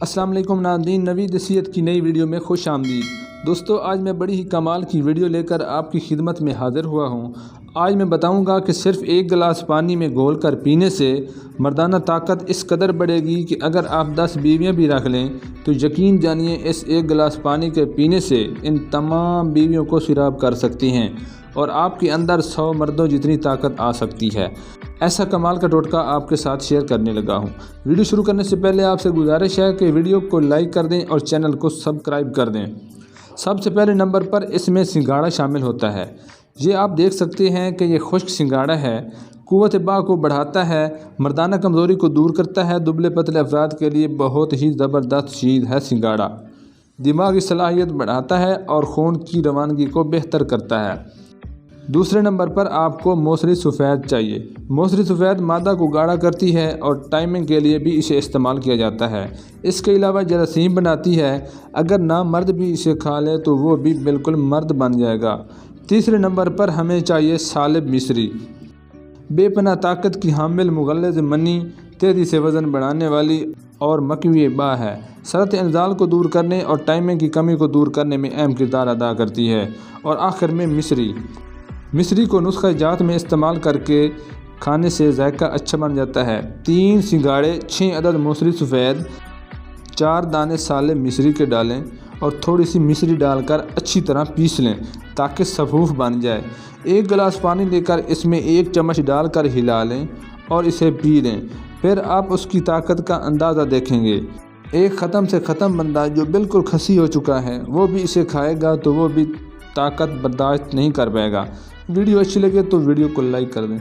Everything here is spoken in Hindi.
अस्सलाम वालेकुम नाज़रीन, नवीद सेहत की नई वीडियो में खुश आमदीद। दोस्तों, आज मैं बड़ी ही कमाल की वीडियो लेकर आपकी खिदमत में हाज़िर हुआ हूँ। आज मैं बताऊँगा कि सिर्फ़ एक गिलास पानी में घोल कर पीने से मर्दाना ताकत इस कदर बढ़ेगी कि अगर आप 10 बीवियाँ भी रख लें तो यकीन जानिए इस एक गिलास पानी के पीने से इन तमाम बीवियों को सैराब कर सकती हैं और आपके अंदर 100 मर्दों जितनी ताकत आ सकती है। ऐसा कमाल का टोटका आपके साथ शेयर करने लगा हूँ। वीडियो शुरू करने से पहले आपसे गुजारिश है कि वीडियो को लाइक कर दें और चैनल को सब्सक्राइब कर दें। सबसे पहले नंबर पर इसमें सिंगाड़ा शामिल होता है। ये आप देख सकते हैं कि ये खुश्क सिंगाड़ा है। क़ुव्वत बा को बढ़ाता है, मर्दाना कमज़ोरी को दूर करता है। दुबले पतले अफराद के लिए बहुत ही ज़बरदस्त चीज़ है सिंगाड़ा। दिमागी सलाहियत बढ़ाता है और खून की रवानगी को बेहतर करता है। दूसरे नंबर पर आपको मौसरी सफ़ेद चाहिए। मौसरी सफ़ेद मादा को गाढ़ा करती है और टाइमिंग के लिए भी इसे इस्तेमाल किया जाता है। इसके अलावा जरासीम बनाती है। अगर ना मर्द भी इसे खा ले तो वो भी बिल्कुल मर्द बन जाएगा। तीसरे नंबर पर हमें चाहिए सालिब मिस्री। बेपनाह ताकत की हामिल, मुग़ल्लिज़ मनी, तेज़ी से वज़न बढ़ाने वाली और मकवी बा है। सरत इंज़ाल को दूर करने और टाइमिंग की कमी को दूर करने में अहम किरदार अदा करती है। और आखिर में मिस्री को नुस्ख़ा जात में इस्तेमाल करके खाने से जायका अच्छा बन जाता है। 3 सिंगाड़े, 6 अदद मौसरी सफ़ेद, 4 दाने साले मिस्री के डालें और थोड़ी सी मिस्री डालकर अच्छी तरह पीस लें ताकि सफ़ूफ बन जाए। 1 गिलास पानी लेकर इसमें 1 चम्मच डालकर हिला लें और इसे पी लें। फिर आप उसकी ताकत का अंदाज़ा देखेंगे। एक ख़त्म से ख़त्म बंदा जो बिल्कुल खसी हो चुका है वो भी इसे खाएगा तो वो भी ताकत बर्दाश्त नहीं कर पाएगा। वीडियो अच्छी लगे तो वीडियो को लाइक कर दें।